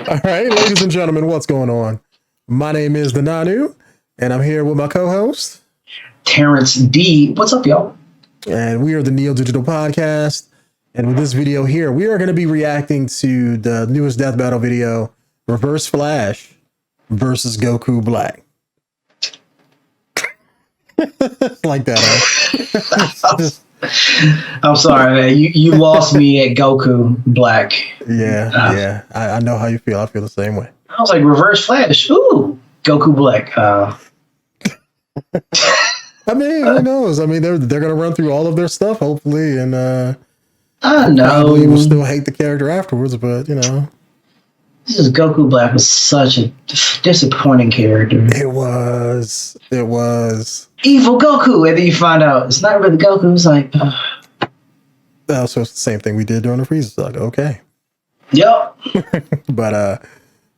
All right, ladies and gentlemen, what's going on? My name is the Nanu, and I'm here with my co-host Terrence D. What's up, y'all? And we are the 𝐤𝐤𝐤𝐞 podcast. And with this video here, we are going to be reacting to the newest Death Battle video, Reverse Flash versus Goku Black. Like that, huh? I'm sorry, man. You lost me at Goku Black. Yeah. I know how you feel. I feel the same way. I was like, Reverse Flash. Ooh, Goku Black. I mean, who knows? I mean, they're gonna run through all of their stuff, hopefully, and I know probably will still hate the character afterwards. But you know, this is Goku Black was such a disappointing character. It was evil Goku, and then you find out it's not really Goku. It's like, so it's the same thing we did during the Frieza saga. Okay. Yep. But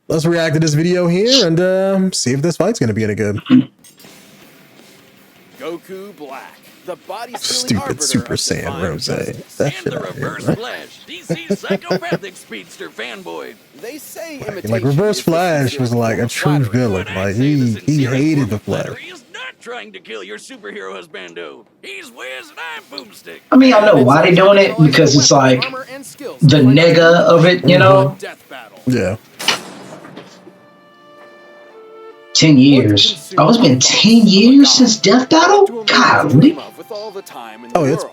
let's react to this video here and see if this fight's gonna be any good. Goku Black, the body stupid Super Saiyan Rose. That shit the Reverse Flash, DC's psychopathic speedster fanboy. They say like Reverse Flash was like a true villain. Like he hated the Flash. He's not trying to kill your superhero husbando. He's Wiz and I'm Boomstick. I mean, I know why they're doing it because it's like the nega of it, you know? Yeah. 10 years. Oh, it's been 10 years since Death Battle? Golly. Oh, that's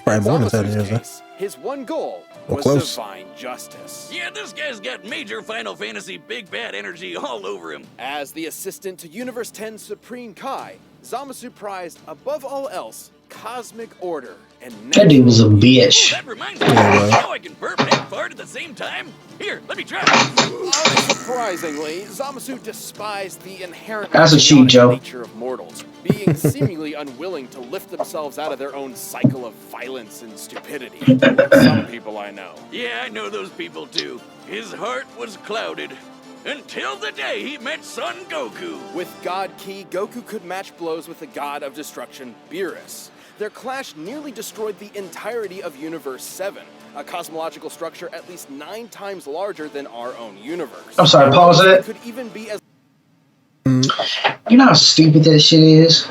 probably more than 10 years. Huh? His one goal was divine justice. Yeah, this guy's got major Final Fantasy big bad energy all over him. As the assistant to Universe 10 Supreme Kai, Zamasu prized above all else cosmic order and that dude was a bitch. That reminds me how I can burp and fart at the same time. Here, let me try. Unsurprisingly, Zamasu despised the inherent nature of mortals, being seemingly unwilling to lift themselves out of their own cycle of violence and stupidity. Some people I know. Yeah, I know those people too. His heart was clouded. Until the day he met Son Goku. With God Ki, Goku could match blows with the god of destruction, Beerus. Their clash nearly destroyed the entirety of Universe 7, a cosmological structure at least 9 times larger than our own universe. I'm sorry, pause it. Could even be as you know how stupid that shit is?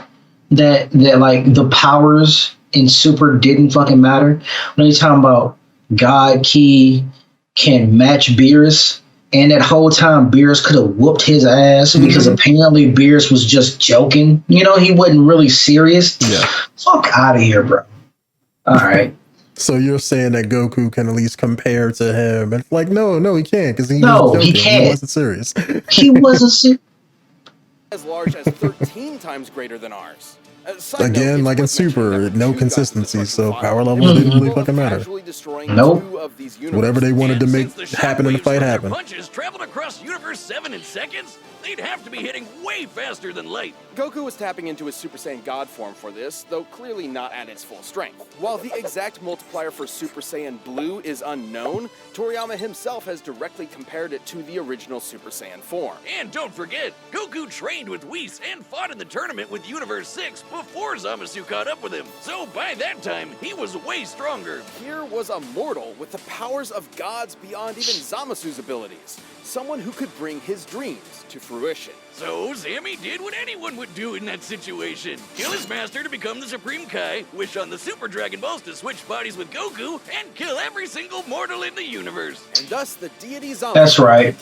That like the powers in Super didn't fucking matter? When you're talking about God Ki can match Beerus, and that whole time Beerus could have whooped his ass because apparently Beerus was just joking. You know, he wasn't really serious. Yeah. Fuck out of here, bro. All right. So you're saying that Goku can at least compare to him? And it's like, no, he can't because he can't. He wasn't serious. He wasn't serious. As large as 13 times greater than ours. Again, like in Super, no consistency, so power levels didn't really fucking matter. Nope. Whatever they wanted to make happen in the fight happened. Punches traveled across Universe 7 in seconds? They'd have to be hitting way faster than light. Goku was tapping into his Super Saiyan God form for this, though clearly not at its full strength. While the exact multiplier for Super Saiyan Blue is unknown, Toriyama himself has directly compared it to the original Super Saiyan form. And don't forget, Goku trained with Whis and fought in the tournament with Universe 6 before Zamasu caught up with him. So by that time, he was way stronger. Here was a mortal with the powers of gods beyond even Zamasu's abilities. Someone who could bring his dreams to fruition. So Sammy did what anyone would do in that situation. Kill his master to become the Supreme Kai, wish on the Super Dragon Balls to switch bodies with Goku, and kill every single mortal in the universe. And thus the deity Zamasu. That's right.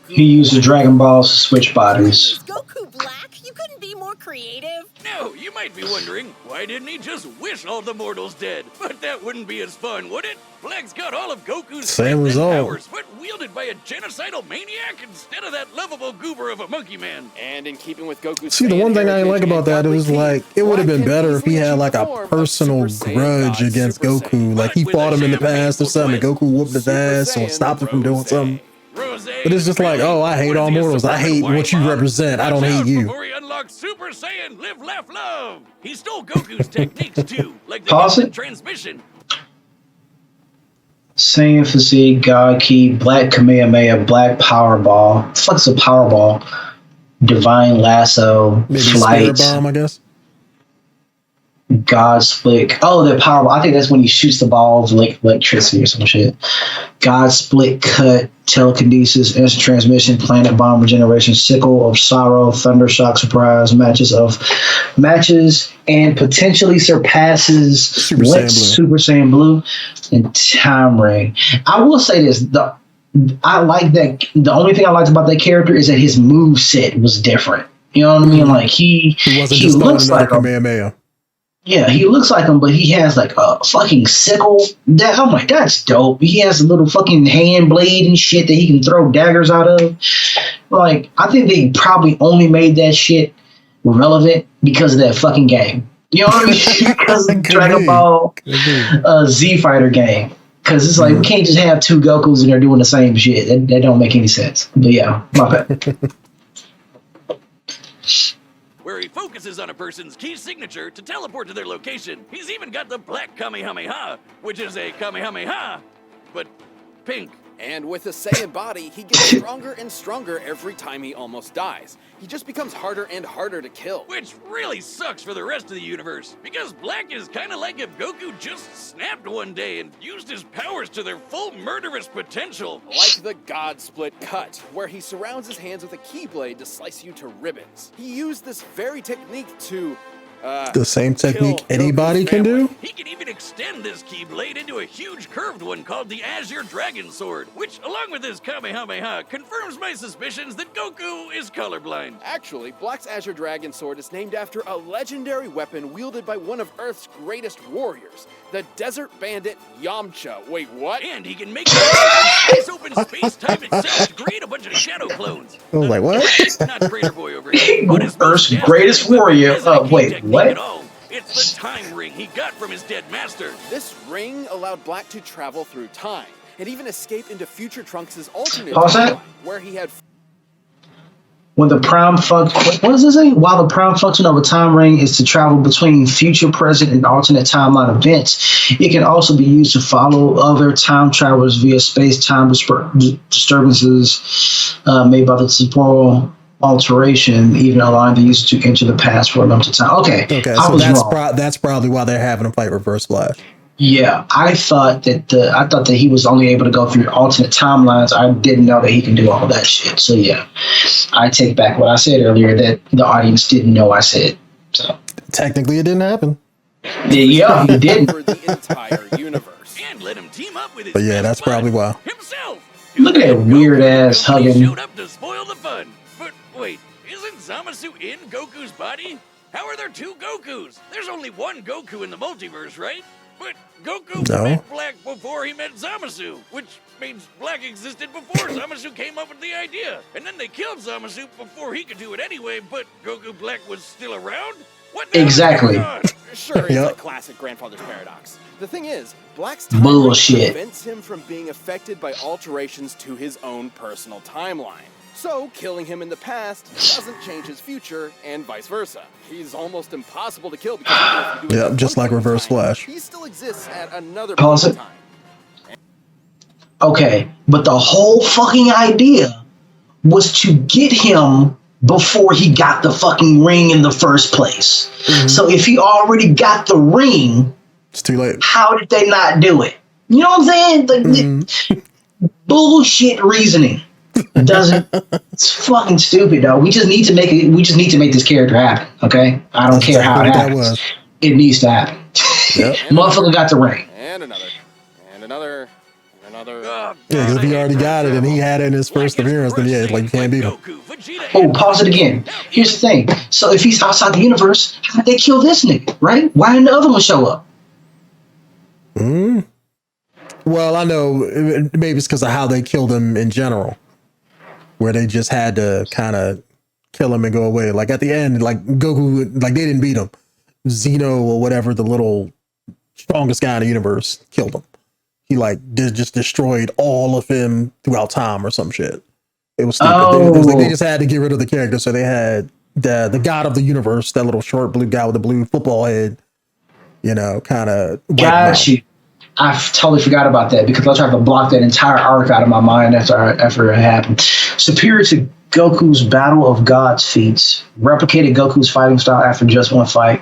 He used the Dragon Balls to switch bodies. Goku Black? You couldn't be more creative. No, you might be wondering, why didn't he just wish all the mortals dead? But that wouldn't be as fun, would it? Black's got all of Goku's same result. Powers, but wielded by a genocidal maniac instead of that lovable goober of a monkey man. And in keeping with Goku's the one thing I didn't like about that is like it would have been better if he had like a personal grudge against Goku. Like he fought him in the past or something, and Goku whooped his ass or stopped him from doing something. But it's just like, oh, I hate all mortals. I hate what you represent. I don't hate you. Before he unlocked Super Saiyan, live, laugh, love. He stole Goku's techniques too, like the transmission. Saiyan Physique, God Ki, Black Kamehameha, Black Powerball. What the fuck's a Powerball? Divine Lasso, maybe Flight. Bomb, I guess. God split. Oh, the power. I think that's when he shoots the ball of electricity or some shit. God split, cut, telekinesis, instant transmission, planet bomb, regeneration, sickle of sorrow, thunder shock, surprise, matches, and potentially surpasses Super Saiyan Blue and Time Ring. I will say this: I like that. The only thing I liked about that character is that his move set was different. You know what I mean? Like he wasn't just looks like Kamehameha. Yeah, he looks like him, but he has like a fucking sickle. I'm like, that's dope. He has a little fucking hand blade and shit that he can throw daggers out of. Like, I think they probably only made that shit relevant because of that fucking game. You know what I mean? Because of Dragon Ball Z Fighter game. Because it's like, we can't just have two Gokus and they're doing the same shit. That don't make any sense. But yeah, my bad. Where he focuses on a person's key signature to teleport to their location. He's even got the Black Kamehameha, which is a Kamehameha, but pink. And with a Saiyan body, he gets stronger and stronger every time he almost dies. He just becomes harder and harder to kill. Which really sucks for the rest of the universe, because Black is kind of like if Goku just snapped one day and used his powers to their full murderous potential. Like the God Split cut, where he surrounds his hands with a keyblade to slice you to ribbons. He used this very technique to the same technique anybody can do? He can even extend this keyblade into a huge curved one called the Azure Dragon Sword, which, along with his Kamehameha, confirms my suspicions that Goku is colorblind. Actually, Black's Azure Dragon Sword is named after a legendary weapon wielded by one of Earth's greatest warriors, the Desert Bandit Yamcha. Wait, what? And he can make space open space-time itself to create a bunch of shadow clones. I was like, what? Not Crater Boy over here. Earth's greatest warrior. Wait, what? It's the time ring he got from his dead master. This ring allowed Black to travel through time and even escape into future Trunks' alternate timeline, where he had. When the prime function, what does it say? While the prime function of a time ring is to travel between future, present, and alternate timeline events, it can also be used to follow other time travelers via space-time disturbances made by the temporal alteration, even allowing the user to enter the past for a limited time. Okay, so that's probably why they're having him fight Reverse Flash. Yeah, I thought that he was only able to go through alternate timelines. I didn't know that he can do all that shit. So yeah, I take back what I said earlier that the audience didn't know I said. So technically, it didn't happen. Yeah, he didn't. For the entire universe, and let him team up with his. But yeah, that's probably why. Himself. Look at that weird ass hugging. Showed up to spoil the fun. But wait, isn't Zamasu in Goku's body? How are there two Gokus? There's only one Goku in the multiverse, right? But Goku met Black before he met Zamasu, which means Black existed before Zamasu came up with the idea. And then they killed Zamasu before he could do it anyway, but Goku Black was still around? What the exactly. Sure, it's a classic grandfather's paradox. The thing is, Black's timeline prevents him from being affected by alterations to his own personal timeline. So, killing him in the past doesn't change his future, and vice versa. He's almost impossible to kill because if you do it just like Reverse Flash. He still exists at another point in time. Okay, but the whole fucking idea was to get him before he got the fucking ring in the first place. Mm-hmm. So if he already got the ring, it's too late. How did they not do it? You know what I'm saying? Like, bullshit reasoning. It's fucking stupid, though. We just need to make it. We just need to make this character happen. Okay, I don't care how it happens. It needs to happen. Yep. Motherfucker got the ring. And another. Yeah, because if he already got it and he had it in his first appearance, then yeah, like you can't beat him. Oh, pause it again. Here's the thing. So if he's outside the universe, how did they kill this nigga? Right? Why didn't the other one show up? Well, I know maybe it's because of how they killed him in general, where they just had to kind of kill him and go away. Like at the end, like Goku, like they didn't beat him. Xeno or whatever, the little strongest guy in the universe, killed him. He like just destroyed all of him throughout time or some shit. It was stupid. They just had to get rid of the character, so they had the god of the universe, that little short blue guy with the blue football head, you know, kind of. Got you. I totally forgot about that because I tried to block that entire arc out of my mind after it happened. Superior to Goku's Battle of Gods feats, replicated Goku's fighting style after just one fight,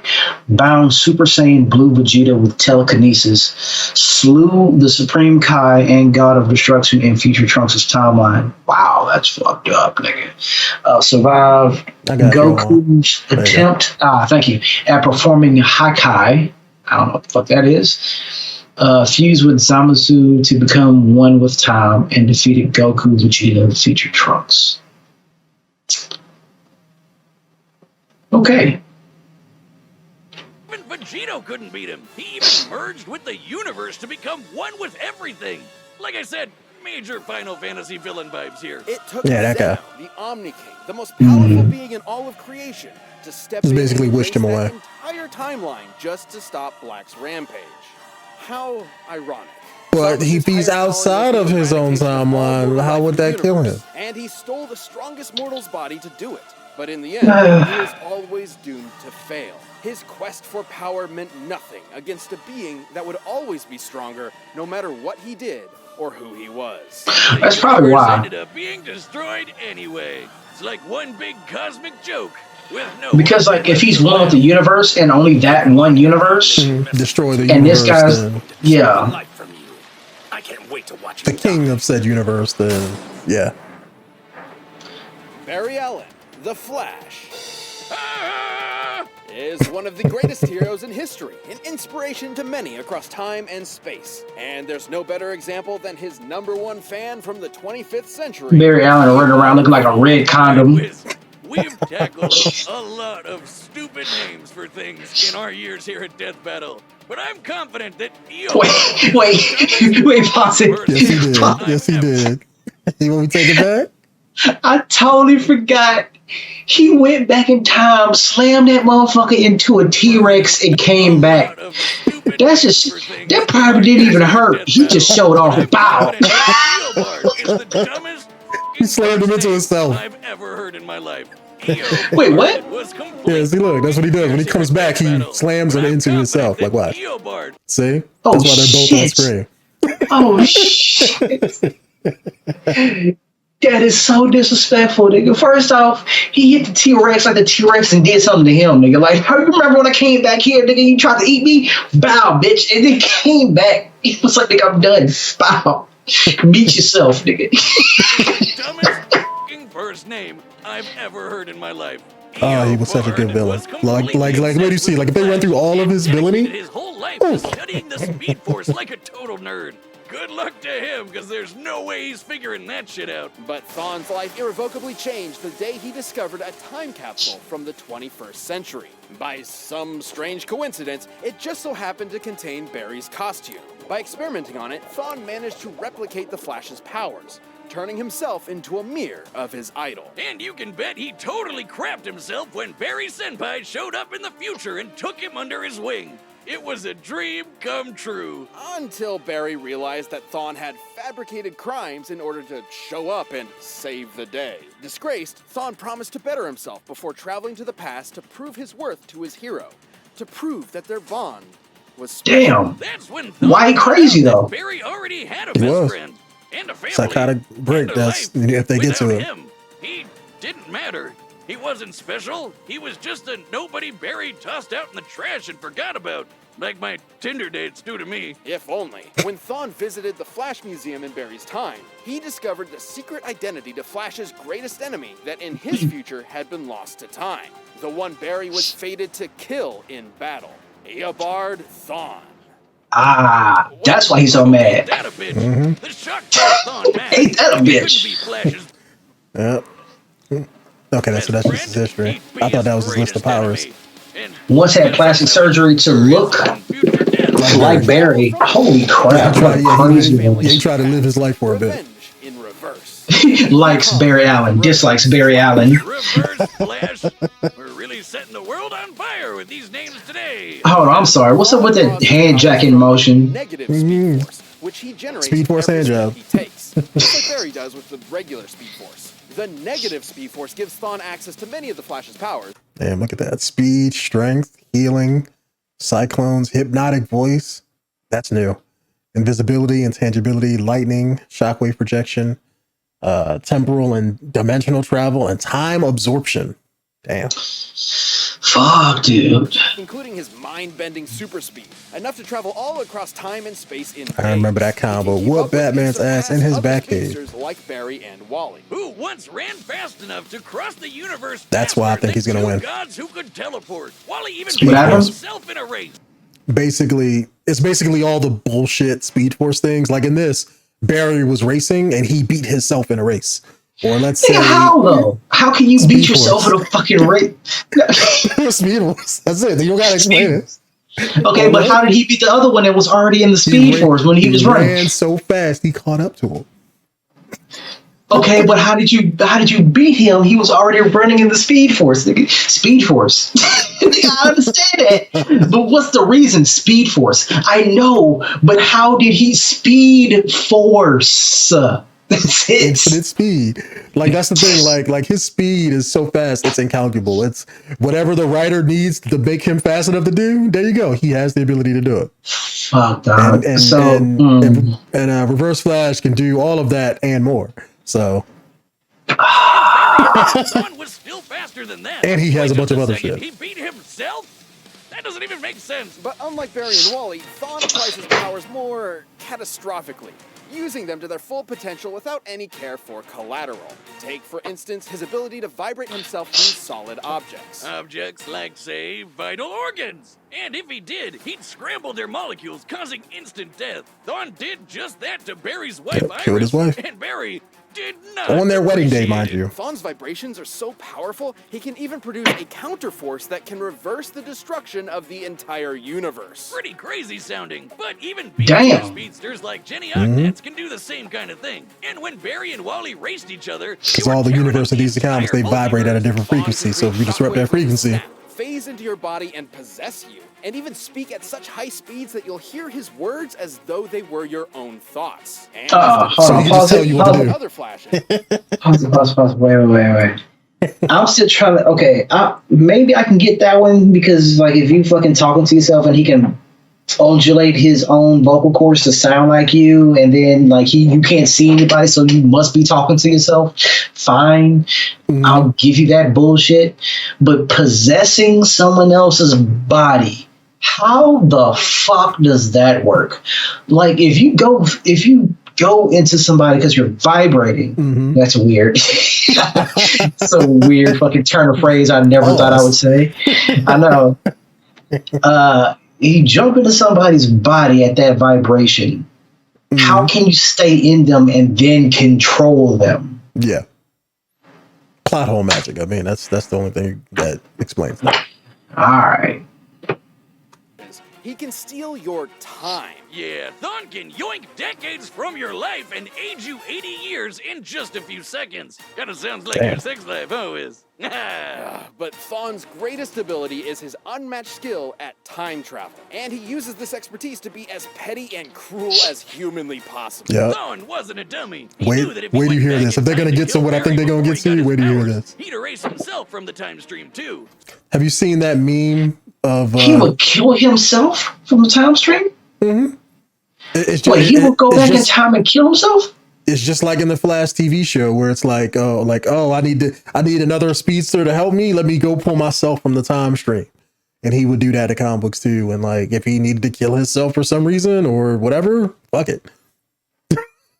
bound Super Saiyan Blue Vegeta with telekinesis, slew the Supreme Kai and God of Destruction in future Trunks' timeline. Wow, that's fucked up, nigga. Survived Goku's attempt, thank you, at performing Haikai. I don't know what the fuck that is. Fused with Zamasu to become one with time and defeated Goku, Vegeta, future Trunks. Okay. Even Vegito couldn't beat him. He even merged with the universe to become one with everything. Like I said, major Final Fantasy villain vibes here. It took that guy, the Omni King, the most powerful being in all of creation, to step in basically and wished him erase away. that entire timeline just to stop Black's rampage. How ironic. But if he's outside of his own timeline, how would that kill him? And he stole the strongest mortal's body to do it. But in the end, he was always doomed to fail. His quest for power meant nothing against a being that would always be stronger no matter what he did or who he was. That's probably why. Ended up being destroyed anyway. It's like one big cosmic joke with no. Because like if he's one with the universe and only that in one universe, destroy the universe. And this guy's Life from you. I can't wait to watch the king of said universe. Then yeah. Barry Allen, the Flash, is one of the greatest heroes in history, an inspiration to many across time and space. And there's no better example than his #1 fan from the 25th century. Barry Allen running around looking like a red condom. We've tackled a lot of stupid names for things in our years here at DeathBattle, but I'm confident that Wait, pause it. Yes, he did. Yes, he did. You want me to take it back? I totally forgot. He went back in time, slammed that motherfucker into a T-Rex, and came back. That's just, that probably didn't even hurt. He just showed off a bow. He slammed him into himself. I've ever heard in my life. Wait, what? Yeah, see, look, that's what he does. When he comes back, he slams him into himself. Like, watch. See? Oh, that's why they're both on screen. Oh, shit. That is so disrespectful, nigga. First off, he hit the T-Rex like the T-Rex and did something to him, nigga. Like, hey, remember when I came back here, nigga, you tried to eat me? Bow, bitch. And then came back. He was like, nigga, I'm done. Bow. Meet yourself, nigga. Dumbest f***ing first name I've ever heard in my life. Oh, he was such a good villain. Like what do you see? Like, if they run through all of his villainy? His whole life was studying the Speed Force like a total nerd. Good luck to him, because there's no way he's figuring that shit out. But Thawne's life irrevocably changed the day he discovered a time capsule from the 21st century. By some strange coincidence, it just so happened to contain Barry's costume. By experimenting on it, Thawne managed to replicate the Flash's powers, turning himself into a mirror of his idol. And you can bet he totally crapped himself when Barry Senpai showed up in the future and took him under his wing. It was a dream come true. Until Barry realized that Thawne had fabricated crimes in order to show up and save the day. Disgraced, Thawne promised to better himself before traveling to the past to prove his worth to his hero, to prove that their bond was special. Damn. That's when Why crazy, though? Barry already had a best friend and a family. Psychotic break, that's if they get to it. Him, he didn't matter. He wasn't special. He was just a nobody Barry tossed out in the trash and forgot about. Like my Tinder dates do to me. If only. When Thawne visited the Flash Museum in Barry's time, he discovered the secret identity to Flash's greatest enemy that in his future had been lost to time. The one Barry was fated to kill in battle. Eobard Thawne. Ah, that's why he's so mad. Ain't that a bitch? The shock Thawne mask. Ain't that a bitch? Couldn't be Flash's Yep. Okay, that's just his history. I thought that was his list of powers. Once had plastic surgery to look like Barry. Holy crap. What a crazy one. He tried to live his life for a bit. Revenge in reverse. Likes Barry Allen, dislikes Barry Allen. Reverse Flash. We're really setting the world on fire with these names today. Hold on, I'm sorry. What's up with that hand jack in motion? Negative Speed Force, which he generates Speed Force with every hand step he takes, just like Barry does with the regular Speed Force. The negative Speed Force gives Thawne access to many of the Flash's powers. Damn, look at that. Speed, strength, healing, cyclones, hypnotic voice. That's new. Invisibility, intangibility, lightning, shockwave projection, temporal and dimensional travel, and time absorption. Damn. Fuck, dude. Including his mind-bending super speed, enough to travel all across time and space in I remember that combo. Whoop Batman's ass in his Batcave. Like Barry and Wally, who once ran fast enough to cross the universe. That's why I think he's gonna win. Gods who could teleport. Wally even beat himself in a race. Basically, it's basically all the bullshit Speed Force things. Like in this, Barry was racing and he beat himself in a race. Or let's say, how though? How can you beat yourself in a fucking race? Speed Force. That's it. You don't gotta explain it. Okay, but how did he beat the other one that was already in the Speed Force when he was running? He ran so fast he caught up to him. Okay, but how did you beat him? He was already running in the Speed Force. Speed Force. I understand that. But what's the reason? Speed Force. I know, but how did he Speed Force? Infinite speed. Like that's the thing. Like his speed is so fast, it's incalculable. It's whatever the writer needs to make him fast enough to do. There you go. He has the ability to do it. Fuck that. And Reverse Flash can do all of that and more. So. Thawne was still faster than that. And he has a bunch of other shit. He beat himself? That doesn't even make sense. But unlike Barry and Wally, Thawne applies his powers more catastrophically, using them to their full potential without any care for collateral. Take, for instance, his ability to vibrate himself through solid objects. Objects like, say, vital organs. And if he did, he'd scramble their molecules, causing instant death. Thawne did just that to Barry's wife, Iris. Killed his wife. And Barry did not on their wedding day, mind you. Thawne's vibrations are so powerful, he can even produce a counterforce that can reverse the destruction of the entire universe. Pretty crazy sounding, but even speedsters like Jenny Octets can do the same kind of thing. And when Barry and Wally raced each other, because all the universe of these comics, they vibrate at a different frequency. So if you disrupt that frequency, phase into your body and possess you, and even speak at such high speeds that you'll hear his words as though they were your own thoughts. And so he can just tell you what to do. Other flashing. Pause. Wait. I'm still trying to. Okay, maybe I can get that one because, like, if you fucking talking to yourself and he can undulate his own vocal cords to sound like you, and then like you can't see anybody, so you must be talking to yourself. Fine, I'll give you that bullshit. But possessing someone else's body, how the fuck does that work? Like if you go into somebody because you're vibrating, that's weird. It's a weird fucking turn of phrase I never thought I would say. I know. You jump into somebody's body at that vibration. How can you stay in them and then control them? Yeah. Plot hole magic. I mean, that's the only thing that explains that. All right. He can steal your time. Yeah, Thawne can yoink decades from your life and age you 80 years in just a few seconds. Kinda sounds like your sex life, huh, Wiz? But Thawne's greatest ability is his unmatched skill at time travel. And he uses this expertise to be as petty and cruel as humanly possible. Yep. Thawne wasn't a dummy. Wait till you hear this. If they're going to get to what I think they're going to get to, wait till you hear this. He'd erase himself from the time stream, too. Have you seen that meme of... he would kill himself from the time stream? Mm-hmm. He would go back in time and kill himself? It's just like in the Flash TV show where it's like, I need another speedster to help me. Let me go pull myself from the time stream. And he would do that in comic books too. And like, if he needed to kill himself for some reason or whatever, fuck it.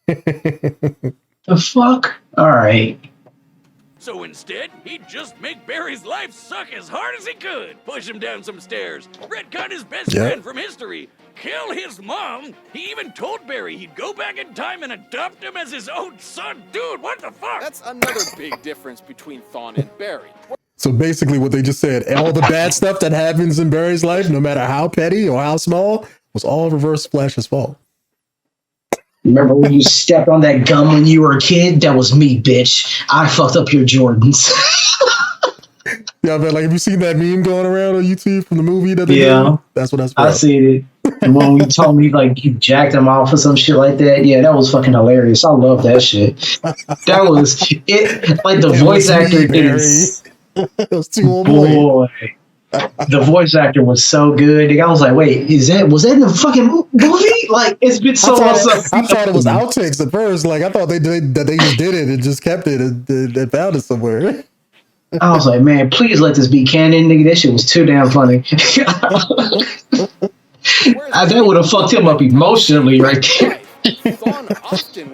The fuck? All right. So instead, he'd just make Barry's life suck as hard as he could. Push him down some stairs. Retcon his best friend from history. Kill his mom. He even told Barry he'd go back in time and adopt him as his own son. Dude, what the fuck? That's another big difference between Thawne and Barry. So basically what they just said, all the bad stuff that happens in Barry's life, no matter how petty or how small, was all Reverse Flash's fault. Remember when you stepped on that gum when you were a kid? That was me, bitch. I fucked up your Jordans. Yeah, man, like, have you seen that meme going around on YouTube from the movie that they did? That's what that's about. I seen it. The one you told me, like, you jacked him off or some shit like that. Yeah, that was fucking hilarious. I love that shit. That was it. Like, the voice actor did it. It was too old boy. The voice actor was so good. I was like, wait, was that in the fucking movie? Like, it's been so long. I thought it was outtakes at first. Like, I thought they just did it and just kept it and found it somewhere. I was like, man, please let this be canon, nigga. That shit was too damn funny. That would have fucked him up emotionally right there.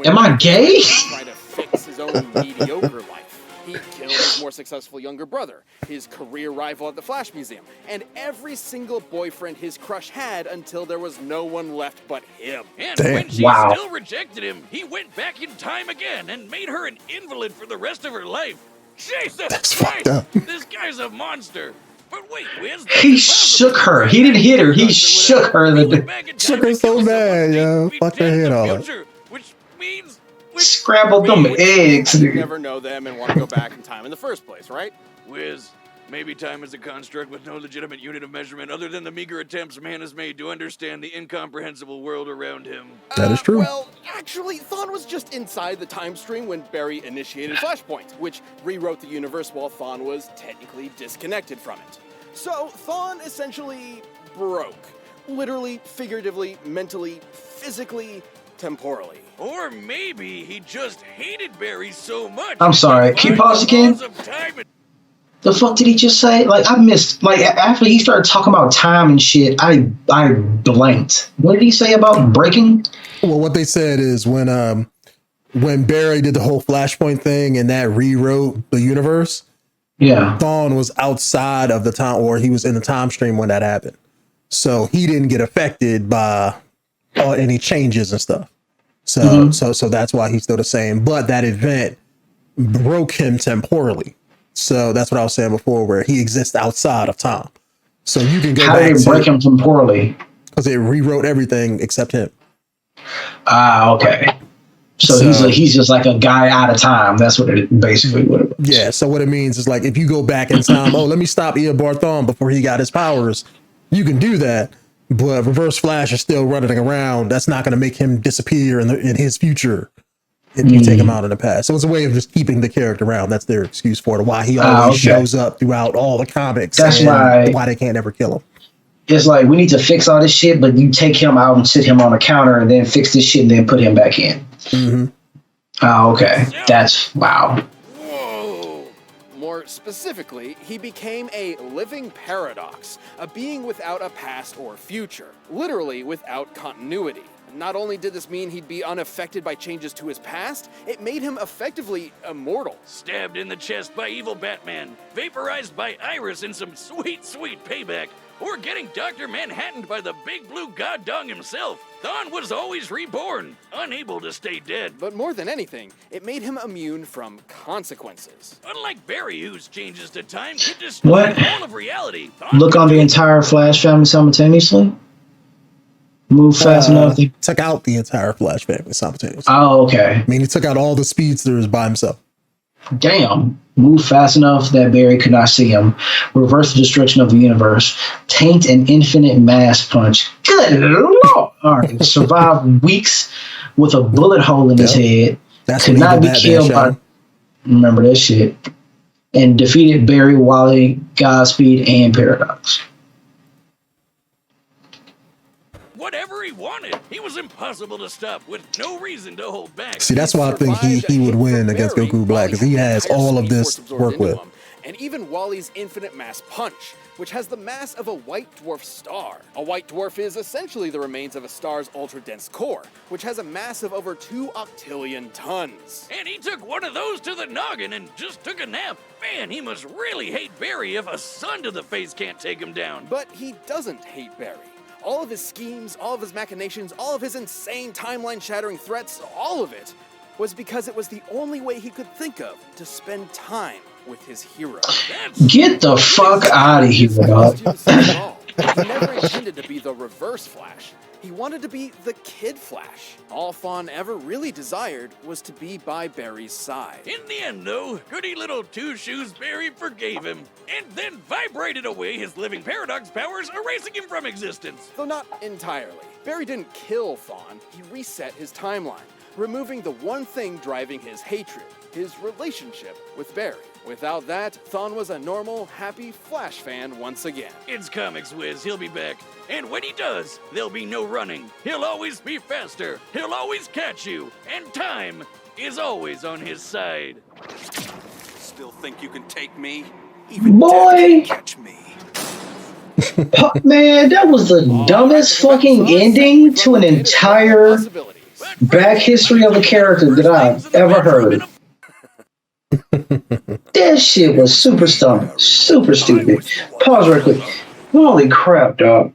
Am I gay? Trying to fix his own mediocre life. He killed his more successful younger brother, his career rival at the Flash Museum, and every single boyfriend his crush had until there was no one left but him. And when she still rejected him, he went back in time again and made her an invalid for the rest of her life. Jesus Christ! This guy's a monster. But wait, Wiz, he shook her. He didn't hit her. He shook her. Shook her so bad, yo. Fucked her head off. Which means scrambled them eggs. You never know them and want to go back in time in the first place, right? Wiz, maybe time is a construct with no legitimate unit of measurement other than the meager attempts man has made to understand the incomprehensible world around him. That is true. Well, actually, Thawne was just inside the time stream when Barry initiated Flashpoint, which rewrote the universe while Thawne was technically disconnected from it. So, Thawne essentially broke. Literally, figuratively, mentally, physically, temporally. Or maybe he just hated Barry so much. I'm sorry. Can you pause again? The fuck did he just say? Like, I missed. Like, after he started talking about time and shit, I blanked. What did he say about breaking? Well, what they said is when Barry did the whole Flashpoint thing and that rewrote the universe. Yeah, Thawne was outside of the time, or he was in the time stream when that happened, so he didn't get affected by any changes and stuff. So, so that's why he's still the same. But that event broke him temporally. So that's what I was saying before, where he exists outside of time. So you can go back. How did it break him temporally? Because it rewrote everything except him. Ah, okay. So he's just like a guy out of time. That's what it basically would have. Yeah. So what it means is, like, if you go back in time, let me stop Eobard Thawne before he got his powers. You can do that. But Reverse Flash is still running around. That's not going to make him disappear in his future if you take him out in the past. So it's a way of just keeping the character around. That's their excuse for it. Why he always shows up throughout all the comics. That's why they can't ever kill him. It's like, we need to fix all this shit, but you take him out and sit him on a counter and then fix this shit and then put him back in. Oh, okay. That's wow. More specifically, he became a living paradox, a being without a past or future, literally without continuity. Not only did this mean he'd be unaffected by changes to his past, it made him effectively immortal. Stabbed in the chest by evil Batman, vaporized by Iris in some sweet, sweet payback, or getting Dr. Manhattaned by the big blue god dong himself. Thawne was always reborn, unable to stay dead. But more than anything, it made him immune from consequences. Unlike Barry, whose changes to time could destroy all of reality. Look on the entire Flash family simultaneously? Move fast enough? Took out the entire Flash family simultaneously. Oh, okay. I mean, he took out all the speedsters by himself. Damn. Move fast enough that Barry could not see him. Reverse the destruction of the universe. Taint an infinite mass punch. Good Lord. All right. Survived weeks with a bullet hole in his head. That's could not be killed by. Remember that shit. And defeated Barry, Wally, Godspeed, and Paradox. Whatever he wanted, he was impossible to stop with no reason to hold back. See, that's why I think he would win against Goku Black, because he has all of this to work with. And even Wally's infinite mass punch, which has the mass of a white dwarf star. A white dwarf is essentially the remains of a star's ultra-dense core, which has a mass of over 2 octillion tons. And he took one of those to the noggin and just took a nap. Man, he must really hate Barry if a sun to the face can't take him down. But he doesn't hate Barry. All of his schemes, all of his machinations, all of his insane timeline-shattering threats, all of it was because it was the only way he could think of to spend time with his hero. Get the fuck out of here, dog. He never intended to be the Reverse Flash. He wanted to be the Kid Flash. All Thawne ever really desired was to be by Barry's side. In the end, though, goody little Two Shoes Barry forgave him, and then vibrated away his living paradox powers, erasing him from existence. Though not entirely. Barry didn't kill Thawne, he reset his timeline. removing the one thing driving his hatred, his relationship with Barry. Without that, Thawne was a normal, happy Flash fan once again. It's Comics Wiz, he'll be back. And when he does, there'll be no running. He'll always be faster. He'll always catch you. And time is always on his side. Still think you can take me? Even Boy. death can catch me. Man, that was the dumbest fucking ending to an entire back history of a character that I've ever heard. That shit was super dumb, super stupid. Pause real quick. Holy crap, dog.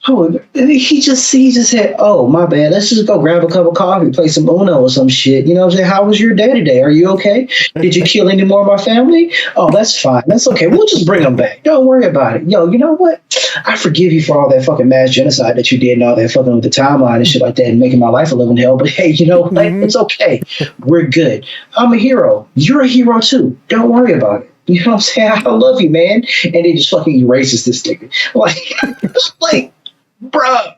Oh, he just said, oh, my bad. Let's just go grab a cup of coffee, play some Uno or some shit. You know what I'm saying? How was your day today? Are you okay? Did you kill any more of my family? Oh, that's fine. That's okay. We'll just bring them back. Don't worry about it. Yo, you know what? I forgive you for all that fucking mass genocide that you did and all that fucking with the timeline and shit like that and making my life a living hell. But hey, you know what? It's okay. We're good. I'm a hero. You're a hero too. Don't worry about it. You know what I'm saying? I love you, man. And he just fucking erases this nigga. Like, bruh,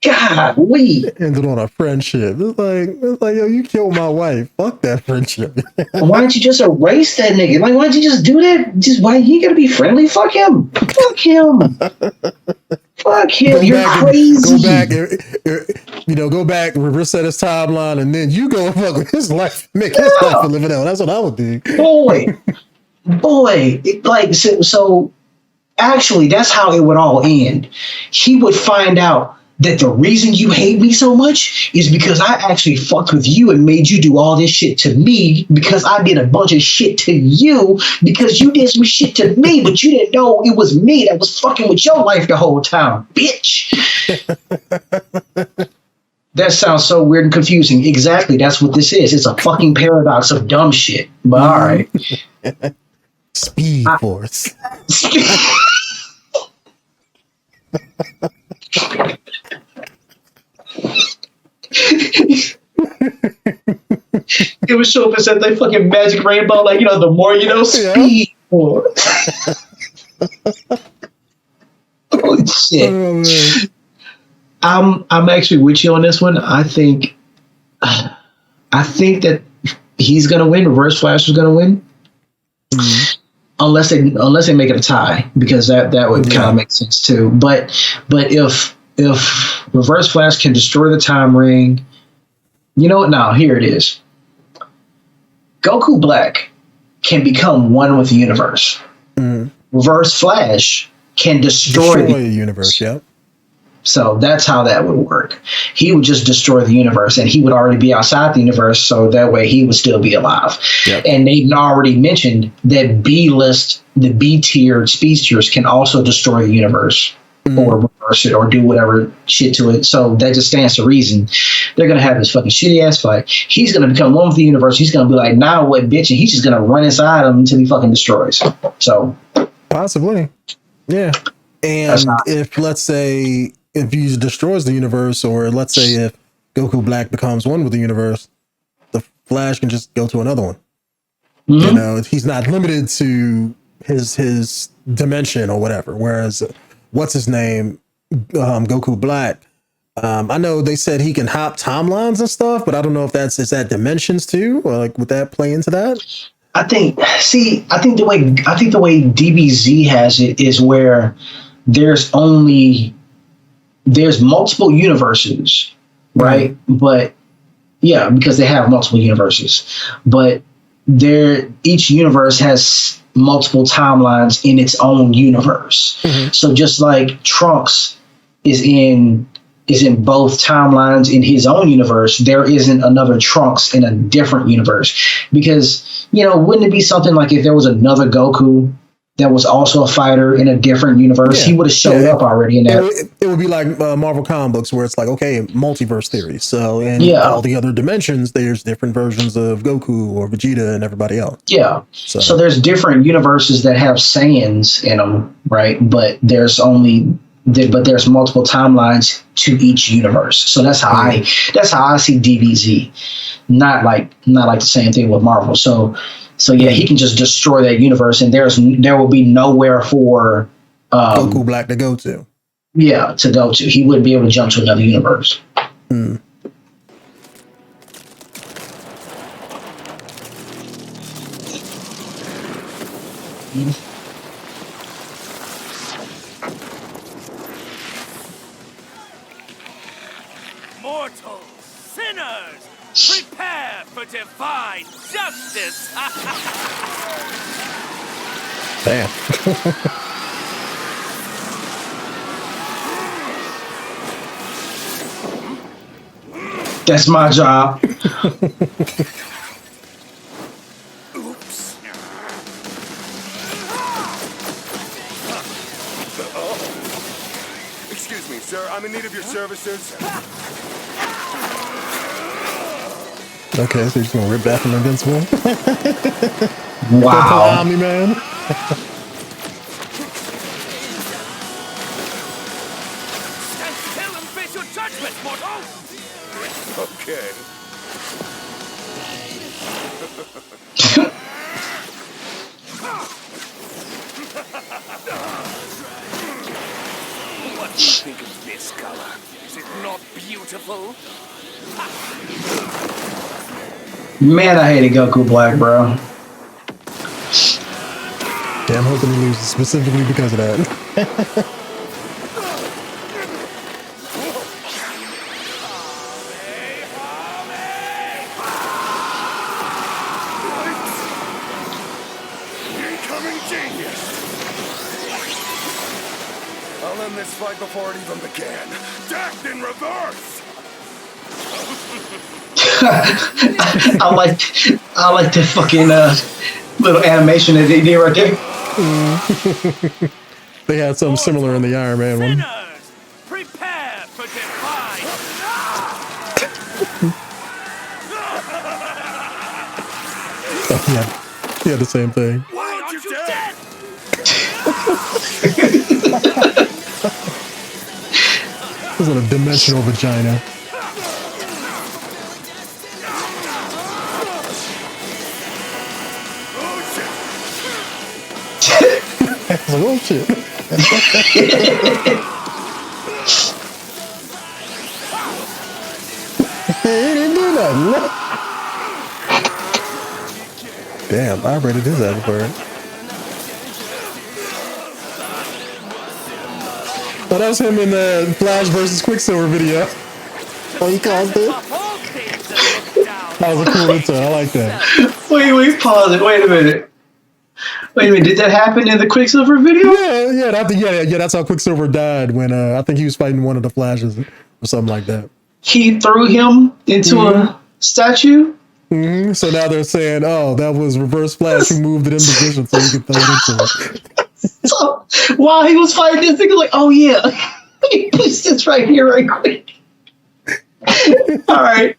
God, we ended on a friendship. It's like, yo, you killed my wife. Fuck that friendship. Why don't you just erase that nigga? Like, why don't you just do that? Just why you gotta be friendly? Fuck him. Fuck him. Fuck him. You're crazy. Go back, reset his timeline, and then you go and fuck with his life, make his life a living hell. That's what I would do. Boy, so actually, that's how it would all end. He would find out that the reason you hate me so much is because I actually fucked with you and made you do all this shit to me because I did a bunch of shit to you because you did some shit to me, but you didn't know it was me that was fucking with your life the whole time, bitch. That sounds so weird and confusing. Exactly, that's what this is. It's a fucking paradox of dumb shit. But all right. Speed Force. It would show up as that fucking magic rainbow, like, you know, the more you know, Speed Force. Holy shit. I'm actually with you on this one. I think that he's gonna win. Reverse Flash is gonna win. Mm-hmm. Unless they make it a tie, because that would kind of make sense too. But if Reverse Flash can destroy the time ring, you know what? Now here it is. Goku Black can become one with the universe. Mm. Reverse Flash can destroy the universe. Yep. So that's how that would work. He would just destroy the universe, and he would already be outside the universe, so that way he would still be alive. Yep. And they've already mentioned that the B-tiered speedsters can also destroy the universe or reverse it or do whatever shit to it. So that just stands to reason. They're going to have this fucking shitty ass fight. He's going to become one with the universe. He's going to be like, now what, bitch? And he's just going to run inside him until he fucking destroys. So possibly. Yeah. And if, let's say, if he destroys the universe, or let's say if Goku Black becomes one with the universe, the Flash can just go to another one. Mm-hmm. You know, he's not limited to his dimension or whatever. Whereas, what's his name, Goku Black, I know they said he can hop timelines and stuff, but I don't know if is that dimensions too, or like would that play into that? I think the way DBZ has it is where there's multiple universes, right? Mm-hmm. But yeah, because they have multiple universes, but each universe has multiple timelines in its own universe. Mm-hmm. So just like Trunks is in both timelines in his own universe, there isn't another Trunks in a different universe. Because, you know, wouldn't it be something like if there was another Goku that was also a fighter in a different universe, he would have showed up already in that. It would be like Marvel comic books where it's like, okay, multiverse theory. So in all the other dimensions, there's different versions of Goku or Vegeta and everybody else. Yeah. So there's different universes that have Saiyans in them, right? But there's multiple timelines to each universe. So that's how I see DBZ. Not like the same thing with Marvel. So yeah, he can just destroy that universe, and there will be nowhere for Goku Black to go to. Yeah, to go to. He wouldn't be able to jump to another universe. Mortals, sinners, prepare for divine justice! Damn. That's my job. Oops. Excuse me, sir. I'm in need of your services. Okay, so you're just gonna rip back from Invincible? Wow. Omni Man. Stand still and face your judgment, mortal! Okay. What do you think of this color? Is it not beautiful? Man, I hated Goku Black, bro. Yeah, I'm hoping he loses specifically because of that. Incoming genius! I'll end this fight before it even began. Death in reverse! I like the fucking little animation that they did right there. They had something similar in the Iron Man one. Sinners, prepare for divine. Yeah, he had the same thing. Why aren't you dead? This is a dimensional vagina. It's like, oh shit. He didn't do nothing. Damn, I rated his ass for it. Oh, that was him in the Flash versus Quicksilver video. Oh, he caused it. That was a cool intro. I like that. Wait, pause it. Wait a minute. Did that happen in the Quicksilver video? Yeah, that's how Quicksilver died when I think he was fighting one of the Flashes or something like that. He threw him into a statue? Mm-hmm. So now they're saying, oh, that was Reverse Flash who moved it in position so he could throw it into it. So while he was fighting this thing, like, oh yeah, he pushed this right here, right quick. All right.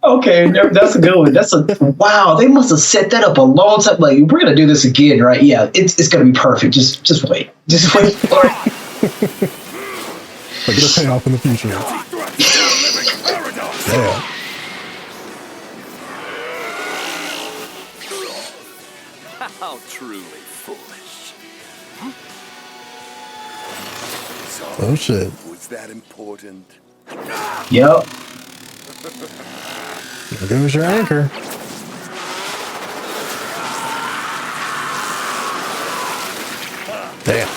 Okay, that's a good one. Wow. They must have set that up a long time. Like, we're gonna do this again, right? Yeah, it's gonna be perfect. Just wait. Just wait for it. Like, it'll pay off in the future. Yeah. How truly foolish. Oh shit. Was that important? Yep. There goes your anchor. Damn.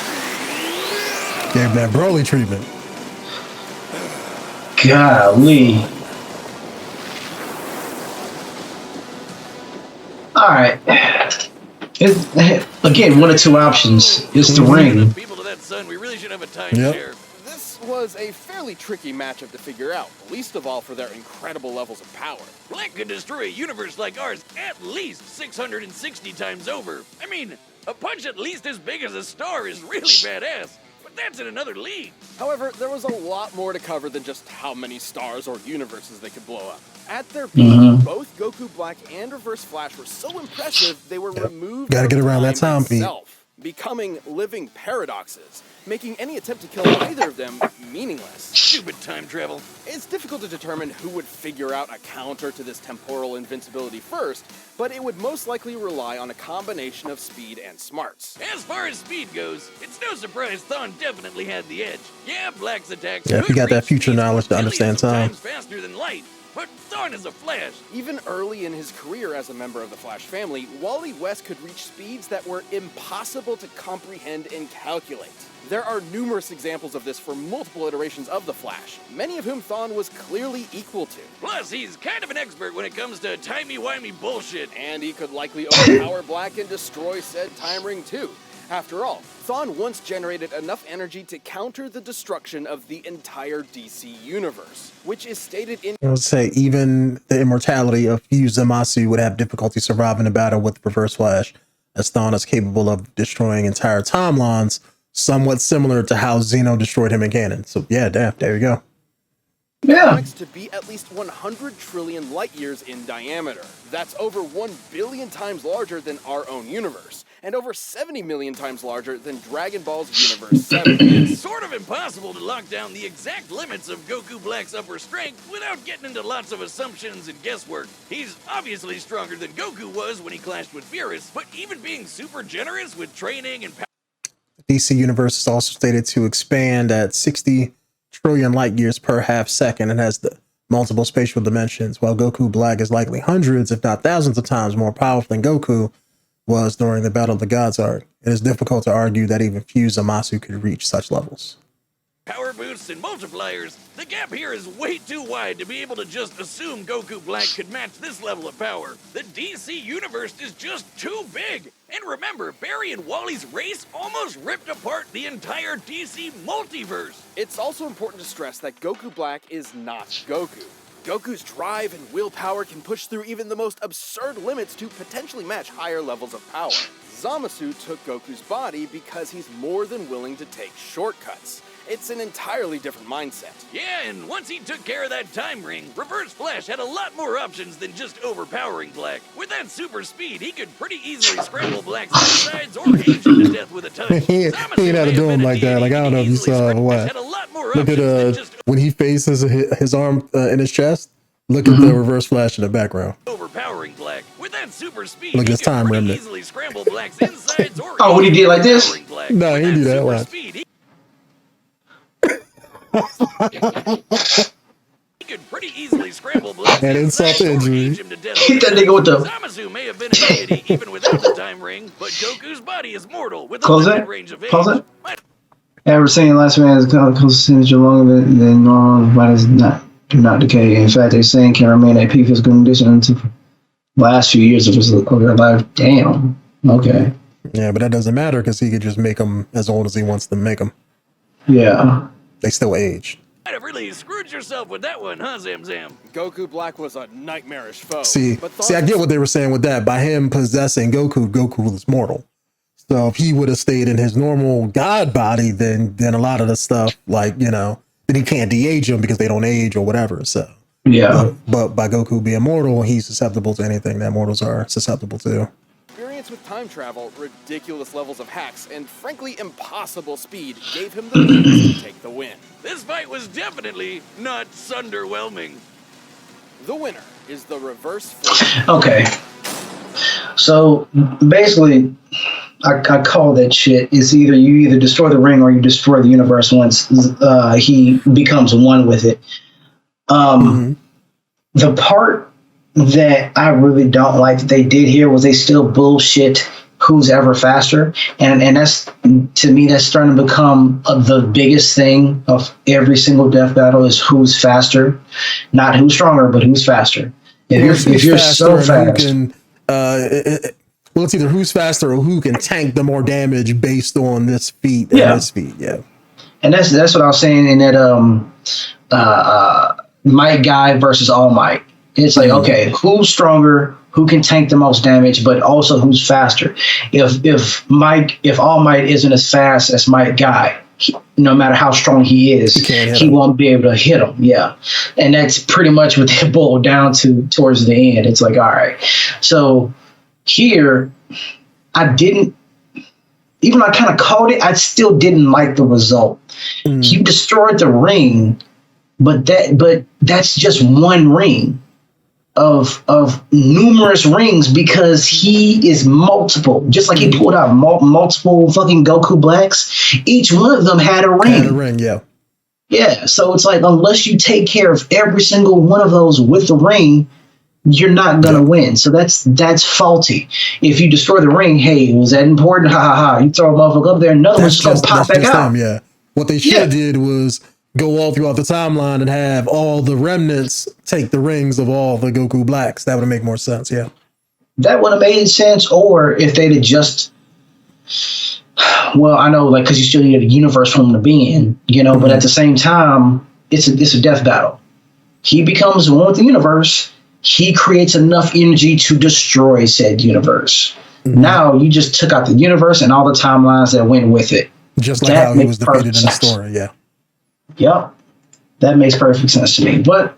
Gave that Broly treatment. Golly. All right. Again, one of two options. It's the ring. People to that sun, we really should have a time Yep. share. This was a fairly tricky matchup to figure out, least of all for their incredible levels of power. Black could destroy a universe like ours at least 660 times over. I mean, a punch at least as big as a star is really badass, but that's in another league. However, there was a lot more to cover than just how many stars or universes they could blow up. At their peak, both Goku Black and Reverse Flash were so impressive they were removed Gotta from get around that time, Pete. itself, becoming living paradoxes, making any attempt to kill either of them meaningless. Stupid time travel. It's difficult to determine who would figure out a counter to this temporal invincibility first, but it would most likely rely on a combination of speed and smarts. As far as speed goes, it's no surprise Thawne definitely had the edge. Yeah, Black's attacks Yeah, if you could got that reach future speeds knowledge to millions understand of time. times faster than light, but Thawne is a Flash. Even early in his career as a member of the Flash family, Wally West could reach speeds that were impossible to comprehend and calculate. There are numerous examples of this for multiple iterations of the Flash, many of whom Thawne was clearly equal to. Plus, he's kind of an expert when it comes to timey-wimey bullshit. And he could likely overpower Black and destroy said time ring too. After all, Thawne once generated enough energy to counter the destruction of the entire DC universe, which is stated in— I would say even the immortality of 𝐥𝐢𝐤𝐞 would have difficulty surviving a battle with Reverse Flash, as Thawne is capable of destroying entire timelines, somewhat similar to how Zeno destroyed him in canon. So yeah, damn, there you go. Yeah. to be at least 100 trillion light years in diameter. That's over 1 billion times larger than our own universe, and over 70 million times larger than Dragon Ball's Universe 7. It's sort of impossible to lock down the exact limits of Goku Black's upper strength without getting into lots of assumptions and guesswork. He's obviously stronger than Goku was when he clashed with Beerus, but even being super generous with training and power— DC universe is also stated to expand at 60 trillion light years per half second and has the multiple spatial dimensions, while Goku Black is likely hundreds, if not thousands of times more powerful than Goku was during the Battle of the Gods arc. It is difficult to argue that even 𝐤𝐤𝐤 could reach such levels. power boosts and multipliers. The gap here is way too wide to be able to just assume Goku Black could match this level of power. The DC universe is just too big. And remember, Barry and Wally's race almost ripped apart the entire DC multiverse. It's also important to stress that Goku Black is not Goku. Goku's drive and willpower can push through even the most absurd limits to potentially match higher levels of power. Zamasu took Goku's body because he's more than willing to take shortcuts. It's an entirely different mindset. Yeah, and once he took care of that time ring, Reverse Flash had a lot more options than just overpowering Black. With that super speed, he could pretty easily scramble Black's insides or age him to death with a touch. he ain't had to do him like that. Like, I don't know if you saw what. Look at when he faces his arm in his chest. Look at the Reverse Flash in the background. Overpowering Black. With that super speed, look at his time remnant. Easily scramble Black's insides or oh, what he did like this? No, he did that one. He could pretty easily scramble Black and insult to injury. Hit that nigga with the— Zamasu may have been a deity even without the time ring, but Goku's body is mortal with a Close limited it. range of age. Pause it. Ever saying last man is a percentage longer than normal bodies do not decay. In fact, they saying can remain at peak physical condition until the last few years of his life. Damn. Okay. Yeah, but that doesn't matter because he could just make them as old as he wants to make them. Yeah. They still age. Might have really screwed yourself with that one, huh, Zam Zam? Goku Black was a nightmarish foe. See, I get what they were saying with that. By him possessing Goku, Goku was mortal. So if he would have stayed in his normal God body, then a lot of the stuff, like, you know, then he can't de-age him because they don't age or whatever. So yeah. But by Goku being mortal, he's susceptible to anything that mortals are susceptible to. Experience with time travel, ridiculous levels of hacks, and frankly impossible speed gave him the means to take the win. This fight was definitely not underwhelming. The winner is the Reverse Flash. Okay. So basically, I call that shit. It's either you either destroy the ring or you destroy the universe once he becomes one with it. The part that I really don't like that they did here was they still bullshit who's ever faster, and that's, to me, that's starting to become the biggest thing of every single death battle is who's faster, not who's stronger, but who's faster. If you're so fast. Well, it's either who's faster or who can tank the more damage based on this feat and this feat. Yeah. And that's what I was saying in that Might Guy versus All Might. It's like, okay, who's stronger, who can tank the most damage, but also who's faster. If All Might isn't as fast as Might Guy, no matter how strong he is, he won't be able to hit him. Yeah. And that's pretty much what they boiled down to towards the end. It's like, all right. So here, I kind of called it, I still didn't like the result. He destroyed the ring, but that's just one ring of numerous rings because he is multiple. Just like he pulled out multiple fucking Goku Blacks, each one of them had a ring. Yeah. Yeah, so it's like unless you take care of every single one of those with the ring, you're not gonna win. So that's faulty. If you destroy the ring, hey, was that important? Ha ha ha. You throw a motherfucker up there, another one's just gonna pop back out. Them, yeah. What they should have did was go all throughout the timeline and have all the remnants take the rings of all the Goku Blacks. That would make more sense, yeah. That would have made sense, or if they'd have just, well, I know, like, because you still need a universe for him to be in, you know, but at the same time, it's a death battle. He becomes one with the universe. He creates enough energy to destroy said universe. Now you just took out the universe and all the timelines that went with it. Just like how he was defeated in the story, yeah. Yep. That makes perfect sense to me. But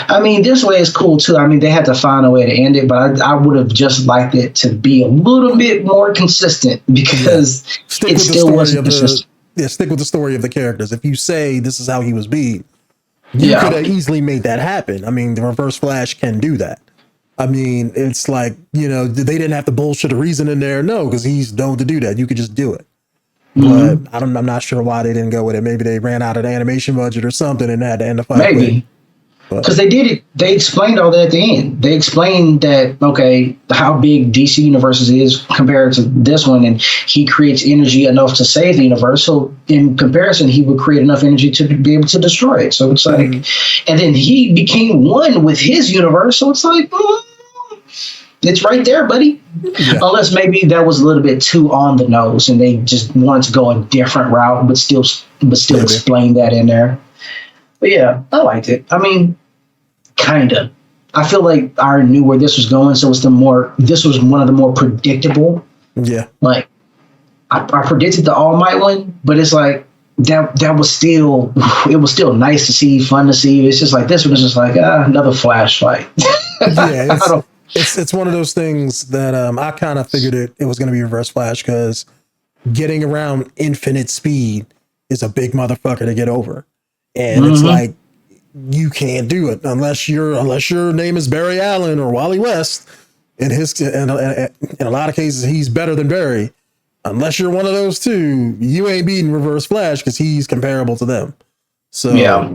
I mean, this way is cool too. I mean, they had to find a way to end it, but I would have just liked it to be a little bit more consistent because it still wasn't consistent. Stick with the story of the characters. If you say this is how he was beat, you could have easily made that happen. I mean, the Reverse Flash can do that. I mean, it's like, you know, they didn't have to bullshit a reason in there. No, because he's known to do that. You could just do it. But I'm not sure why they didn't go with it. Maybe they ran out of the animation budget or something and had to end the fight. Maybe. Because they did it. They explained all that at the end. They explained that, okay, how big DC Universes is compared to this one, and he creates energy enough to save the universe. So in comparison, he would create enough energy to be able to destroy it. So it's like, and then he became one with his universe. So it's like, it's right there, buddy. Yeah. Unless maybe that was a little bit too on the nose, and they just wanted to go a different route, but still explain that in there. But yeah, I liked it. I mean, kinda. I feel like I already knew where this was going, so this was one of the more predictable. Yeah. Like I predicted the All Might one, but it's like that was still nice to see, fun to see. It's just like this one is just like another Flash fight. Yeah, it's one of those things that I kind of figured it was going to be Reverse Flash because getting around infinite speed is a big motherfucker to get over. And it's like, you can't do it unless your name is Barry Allen or Wally West. In a lot of cases, he's better than Barry. Unless you're one of those two, you ain't beating Reverse Flash because he's comparable to them. So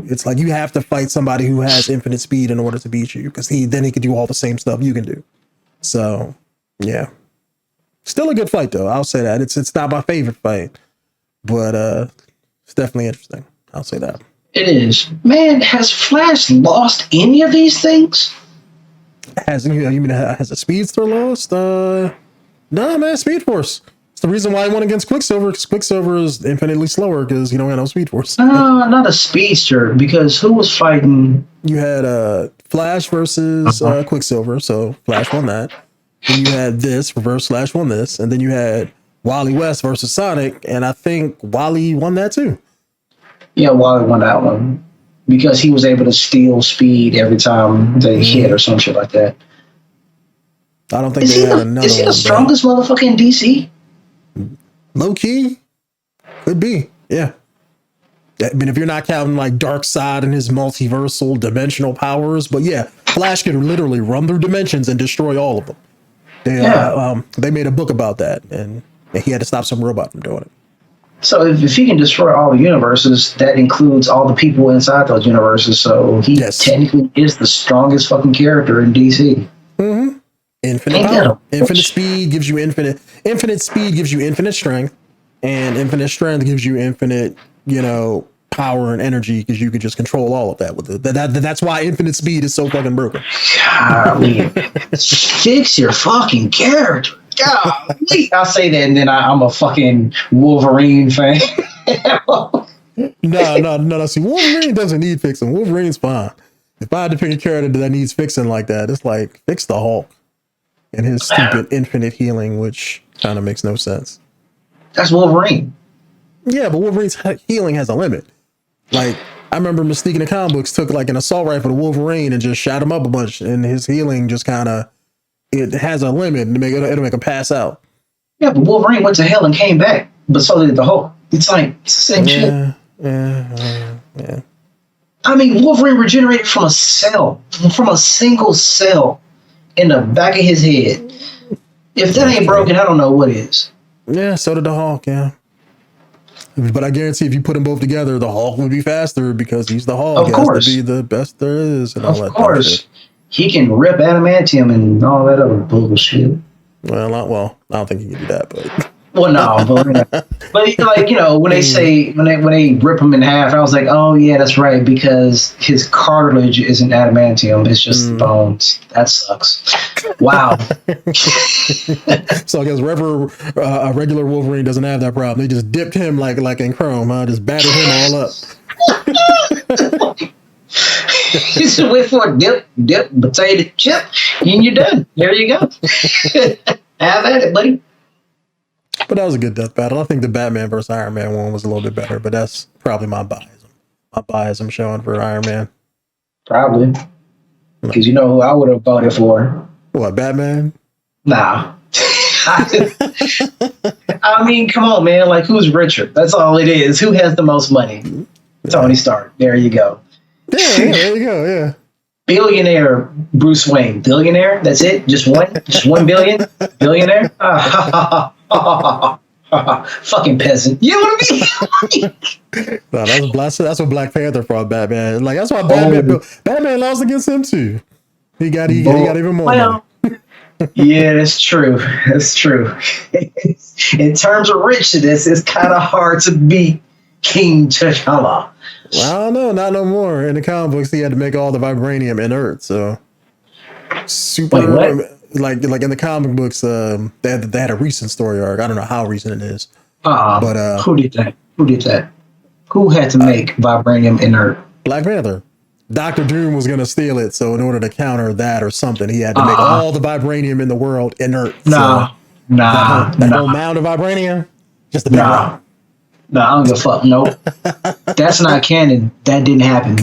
it's like you have to fight somebody who has infinite speed in order to beat you because he can do all the same stuff you can do. So yeah, still a good fight though. I'll say that it's not my favorite fight, but it's definitely interesting. I'll say that. It is. Man, has Flash lost any of these things? Has a Speedster lost? No, man, Speed Force. It's the reason why I won against Quicksilver, because Quicksilver is infinitely slower because you don't have no Speed Force. No, not a Speedster, because who was fighting? You had Flash versus Quicksilver, so Flash won that. Then you had this, Reverse Flash won this, and then you had Wally West versus Sonic, and I think Wally won that too. Yeah, Wally won that one because he was able to steal speed every time they hit or some shit like that. I don't think they had another one. Is he the strongest motherfucker in DC? Low key, could be. Yeah. I mean, if you're not counting like Darkseid and his multiversal dimensional powers, but yeah, Flash can literally run through dimensions and destroy all of them. They made a book about that, and he had to stop some robot from doing it. So if he can destroy all the universes, that includes all the people inside those universes. So he technically is the strongest fucking character in DC. Mm-hmm. Infinite power. Infinite speed gives you infinite speed gives you infinite strength, and infinite strength gives you infinite, power and energy because you could just control all of that with it. That's why infinite speed is so fucking broken. Golly, fix your fucking character. Golly. I'll say that, and then I'm a fucking Wolverine fan. No. See, Wolverine doesn't need fixing. Wolverine's fine. If I had to pick a character that needs fixing like that, it's like fix the Hulk and his stupid infinite healing, which kind of makes no sense. That's Wolverine. Yeah, but Wolverine's healing has a limit. Like, I remember Mystique in the comic books took like an assault rifle to Wolverine and just shot him up a bunch, and his healing just kind of, it has a limit to it'll make him pass out. Yeah, but Wolverine went to hell and came back, but so did the Hulk. It's like, it's the same shit. Yeah. I mean, Wolverine regenerated from a single cell in the back of his head. If that ain't broken, I don't know what is. Yeah, so did the Hulk, yeah. But I guarantee if you put them both together, the Hulk would be faster because he's the Hulk. Of course. He has to be the best there is. And all Of that course. shit. He can rip adamantium and all that other bullshit. Well, I don't think he can do that, but. Well, no, but like, you know, when they say when they rip him in half, I was like, oh yeah, that's right, because his cartilage isn't adamantium; it's just bones. That sucks. Wow. So I guess a regular Wolverine doesn't have that problem. They just dipped him like in chrome, huh? Just battered him all up. You just wait for a dip, potato chip, and you're done. There you go. Have at it, buddy. But that was a good death battle. I think the Batman versus Iron Man one was a little bit better, but that's probably my bias. My bias I'm showing for Iron Man. Probably. Because you know who I would have voted for? What, Batman? Nah. I mean, come on, man. Like, who's richer? That's all it is. Who has the most money? Tony Stark. There you go. Yeah, there you go, yeah. Billionaire Bruce Wayne. Billionaire? That's it? Just one? Just 1 billion? Billionaire? Fucking peasant. You know what I mean? No, that's what Black Panther fought Batman. Like, that's why Batman lost against him too. He got even more money. Yeah, that's true. That's true. In terms of richness, it's kind of hard to beat King T'Challa. Well, I don't know, not no more. In the comic books, he had to make all the vibranium inert. So super. Wait, like in the comic books, they had a recent story arc. I don't know how recent it is. But who did that? Who had to make vibranium inert? Black Panther. Dr. Doom was going to steal it, so in order to counter that or something, he had to make all the vibranium in the world inert. Nah. That whole mound of vibranium, just a big rock. No, I don't give a fuck. Nope. That's not canon. That didn't happen.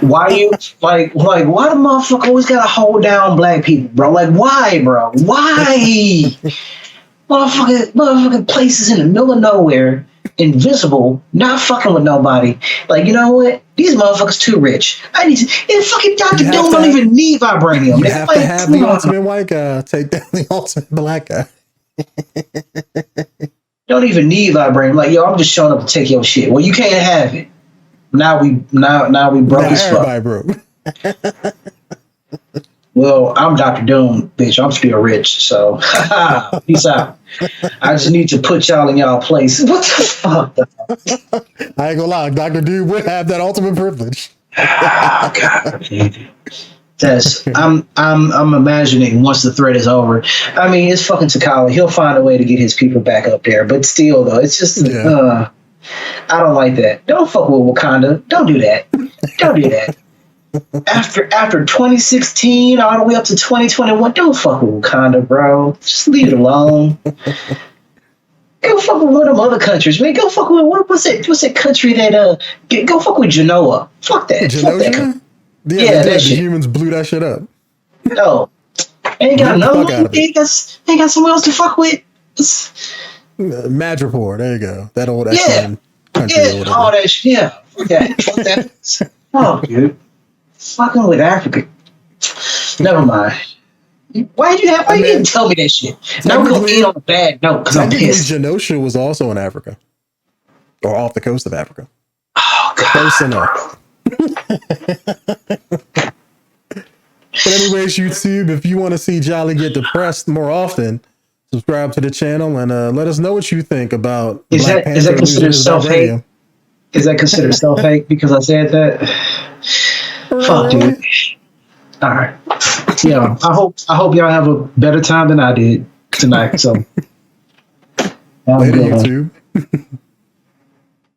Why you like why the motherfucker always gotta hold down black people, bro? Like, why, bro? Why? motherfucking places in the middle of nowhere, invisible, not fucking with nobody. Like, you know what? These motherfuckers too rich. I need to. And fucking Dr. Doom don't even need vibranium. You have to have the ultimate white guy take down the ultimate black guy. Don't even need vibranium. Like, yo, I'm just showing up to take your shit. Well, you can't have it. Now we broke as fuck. Everybody broke. Well, I'm Dr. Doom, bitch. I'm still rich, so peace out. I just need to put y'all in y'all place. What the fuck? I ain't gonna lie, Dr. Doom would have that ultimate privilege. Oh, God. I'm imagining once the threat is over. I mean, it's fucking T'Challa. He'll find a way to get his people back up there. But still, though, it's just I don't like that. Don't fuck with Wakanda. Don't do that. Don't do that. After 2016 all the way up to 2021, don't fuck with Wakanda, bro. Just leave it alone. Go fuck with one of them other countries, man. Go fuck with what's that country that go fuck with Genoa. Fuck that. Fuck that. Yeah, the humans blew that shit up. No, ain't got another one. Ain't got someone else to fuck with. Madripoor, there you go. That old X-Men country. Yeah, all that shit. Yeah, fuck that. Oh, dude, fucking with Africa. Never mind. Why you didn't tell me that shit? Now we're gonna end on a bad note because I'm pissed. Genosha was also in Africa, or off the coast of Africa. Oh God. Close enough. But anyways, YouTube, if you want to see Jolly get depressed more often, subscribe to the channel and let us know what you think about Black Panther. Is that considered self-hate? Is that considered self-hate because I said that? Fuck, dude. All right. Yeah, I hope y'all have a better time than I did tonight. So later, YouTube.